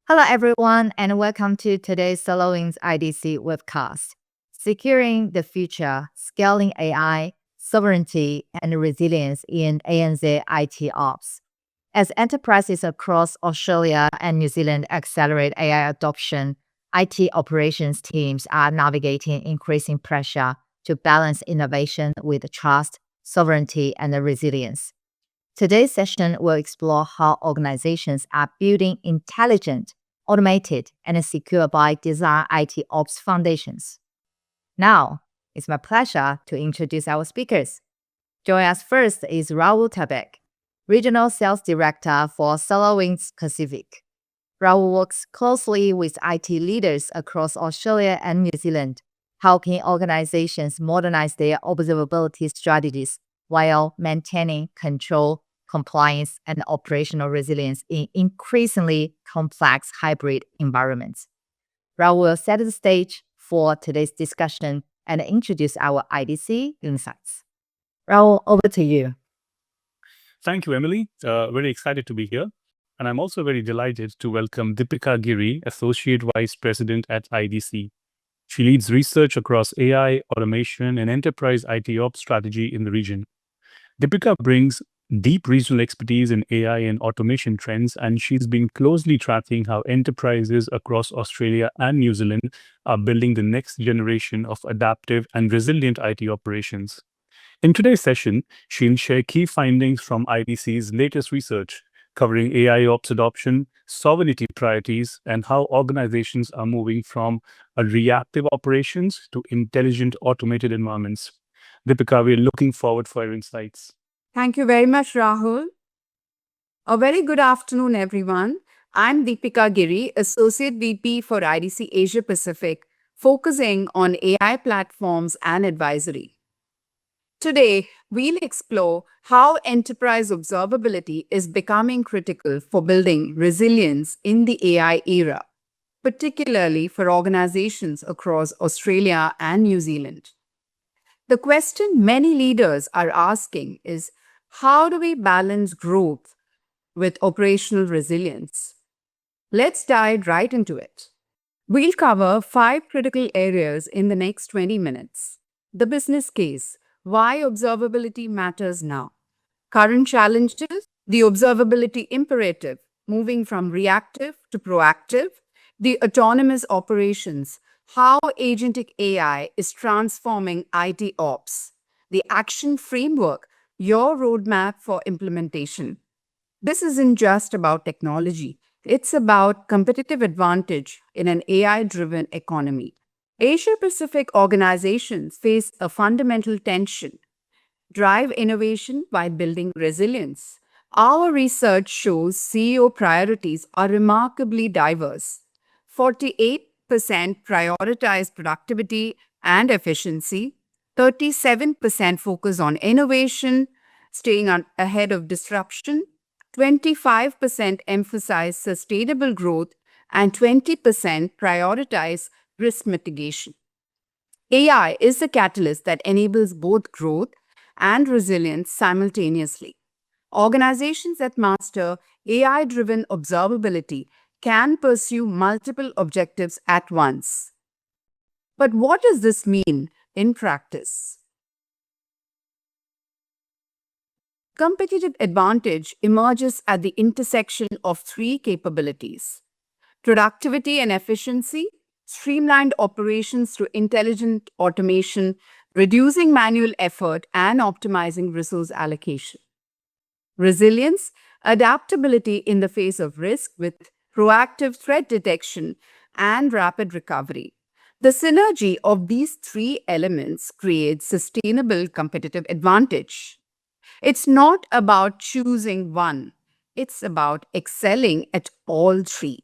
Hello, everyone, and welcome to today's SolarWinds IDC webcast, Securing the Future, Scaling AI, Sovereignty, and Resilience in ANZ IT Ops. As enterprises across Australia and New Zealand accelerate AI adoption, IT operations teams are navigating increasing pressure to balance innovation with trust, sovereignty, and resilience. Today's session will explore how organizations are building intelligent, automated, and secure by design IT ops foundations. Now, it's my pleasure to introduce our speakers. Joining us first is Rahul Tabek, Regional Sales Director for SolarWinds Pacific. Rahul works closely with IT leaders across Australia and New Zealand, helping organizations modernize their observability strategies while maintaining control, compliance, and operational resilience in increasingly complex hybrid environments. Rahul will set the stage for today's discussion and introduce our IDC insights. Rahul, over to you. Thank you, Emily. Very excited to be here. And I'm also very delighted to welcome Deepika Giri, Associate Vice President at IDC. She leads research across AI, automation, and enterprise IT ops strategy in the region. Deepika brings deep regional expertise in AI and automation trends, and she's been closely tracking how enterprises across Australia and New Zealand are building the next generation of adaptive and resilient IT operations. In today's session, she'll share key findings from IDC's latest research, covering AI ops adoption, sovereignty priorities, and how organizations are moving from a reactive operations to intelligent automated environments. Deepika, we're looking forward for your insights. Thank you very much, Rahul. A very good afternoon, everyone. I'm Deepika Giri, Associate VP for IDC Asia Pacific, focusing on AI platforms and advisory. Today, we'll explore how enterprise observability is becoming critical for building resilience in the AI era, particularly for organizations across Australia and New Zealand. The question many leaders are asking is, how do we balance growth with operational resilience? Let's dive right into it. We'll cover 5 critical areas in the next 20 minutes. The business case, why observability matters now. Current challenges, the observability imperative, moving from reactive to proactive. The autonomous operations, how agentic AI is transforming IT ops. The action framework, your roadmap for implementation. This isn't just about technology. It's about competitive advantage in an AI-driven economy. Asia-Pacific organizations face a fundamental tension: drive innovation while building resilience. Our research shows CEO priorities are remarkably diverse. 48% prioritize productivity and efficiency, 37% focus on innovation, staying ahead of disruption, 25% emphasize sustainable growth, and 20% prioritize risk mitigation. AI is the catalyst that enables both growth and resilience simultaneously. Organizations that master AI-driven observability can pursue multiple objectives at once. But what does this mean in practice? Competitive advantage emerges at the intersection of 3 capabilities: productivity and efficiency, streamlined operations through intelligent automation, reducing manual effort, and optimizing resource allocation. Resilience, adaptability in the face of risk with proactive threat detection and rapid recovery. The synergy of these 3 elements creates sustainable competitive advantage. It's not about choosing one, it's about excelling at all 3.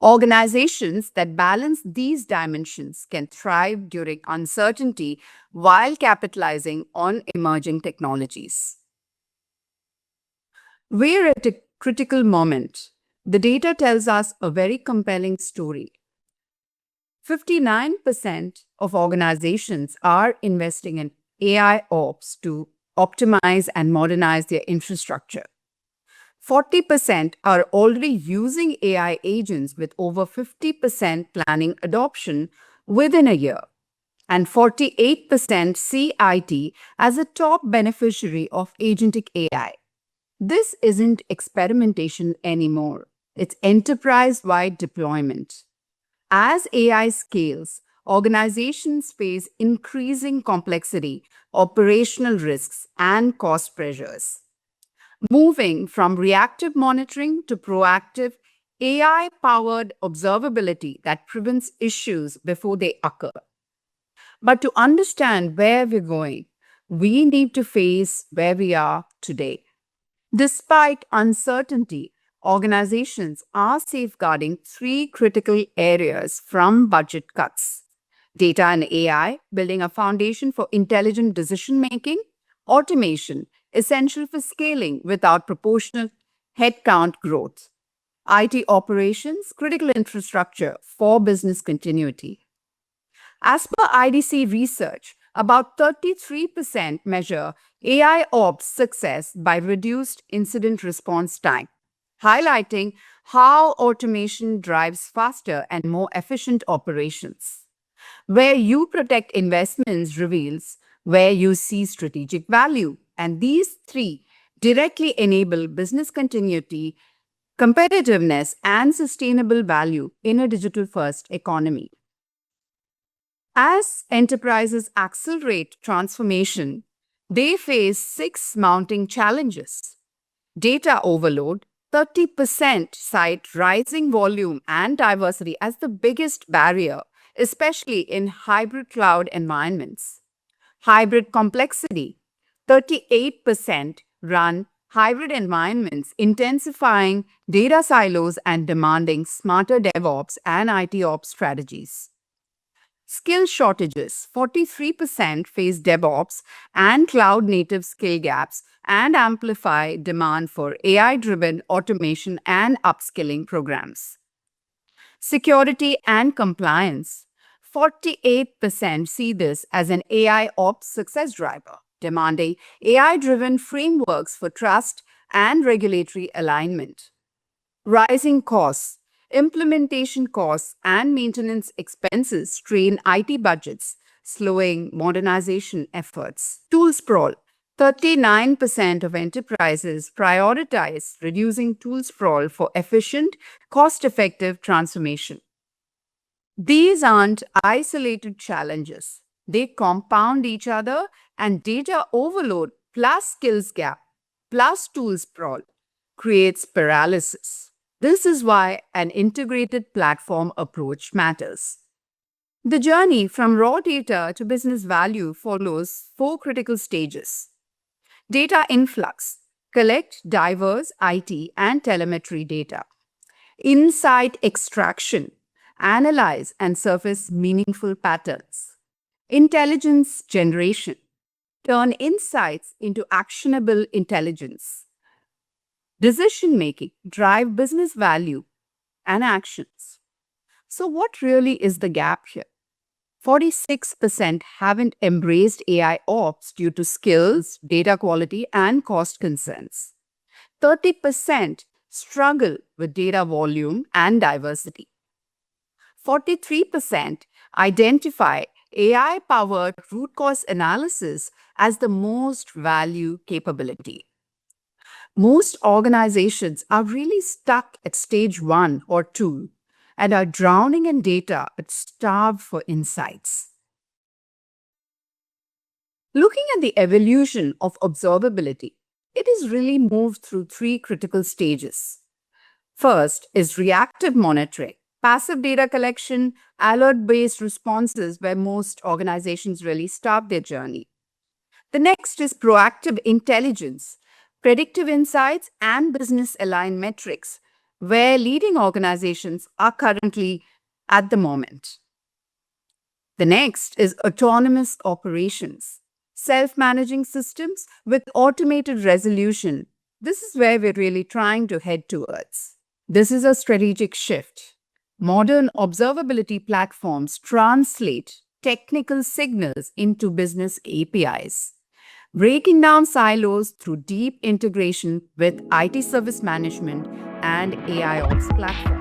Organizations that balance these dimensions can thrive during uncertainty while capitalizing on emerging technologies. We're at a critical moment. The data tells us a very compelling story. 59% of organizations are investing in AI ops to optimize and modernize their infrastructure. 40% are already using AI agents with over 50% planning adoption within a year. And 48% see IT as a top beneficiary of agentic AI. This isn't experimentation anymore. It's enterprise-wide deployment. As AI scales, organizations face increasing complexity, operational risks, and cost pressures. Moving from reactive monitoring to proactive, AI powered observability that prevents issues before they occur. But to understand where we're going, we need to face where we are today. Despite uncertainty, organizations are safeguarding three critical areas from budget cuts: data and AI, building a foundation for intelligent decision making; automation, essential for scaling without proportional headcount growth; IT operations, critical infrastructure for business continuity. As per IDC research, about 33% measure AI ops success by reduced incident response time, highlighting how automation drives faster and more efficient operations. Where you protect investments reveals where you see strategic value, and these three directly enable business continuity, competitiveness, and sustainable value in a digital first economy. As enterprises accelerate transformation, they face six mounting challenges. Data overload: 30% cite rising volume and diversity as the biggest barrier, especially in hybrid cloud environments. Hybrid complexity: 38% run hybrid environments, intensifying data silos and demanding smarter DevOps and IT ops strategies. Skill shortages: 43% face DevOps and cloud native skill gaps and amplify demand for AI driven automation and upskilling programs. Security and compliance: 48% see this as an AI ops success driver, demanding AI driven frameworks for trust and regulatory alignment. Rising costs: implementation costs and maintenance expenses strain IT budgets, slowing modernization efforts. Tool sprawl: 39% of enterprises prioritize reducing tool sprawl for efficient, cost effective transformation. These aren't isolated challenges. They compound each other, and data overload plus skills gap plus tool sprawl creates paralysis. This is why an integrated platform approach matters. The journey from raw data to business value follows four critical stages. Data influx: collect diverse IT and telemetry data. Insight extraction: analyze and surface meaningful patterns. Intelligence generation: turn insights into actionable intelligence. Decision making: drive business value and actions. So, what really is the gap here? 46% haven't embraced AI ops due to skills, data quality, and cost concerns. 30% struggle with data volume and diversity. 43% identify AI powered root cause analysis as the most value capability. Most organizations are really stuck at stage 1 or 2 and are drowning in data but starved for insights. Looking at the evolution of observability, it is really moved through three critical stages. First is reactive monitoring, passive data collection, alert-based responses where most organizations really start their journey. The next is proactive intelligence, predictive insights, and business-aligned metrics, where leading organizations are currently at the moment. The next is autonomous operations, self-managing systems with automated resolution. This is where we're really trying to head towards. This is a strategic shift. Modern observability platforms translate technical signals into business APIs. breaking down silos through deep integration with IT service management and AI ops platforms.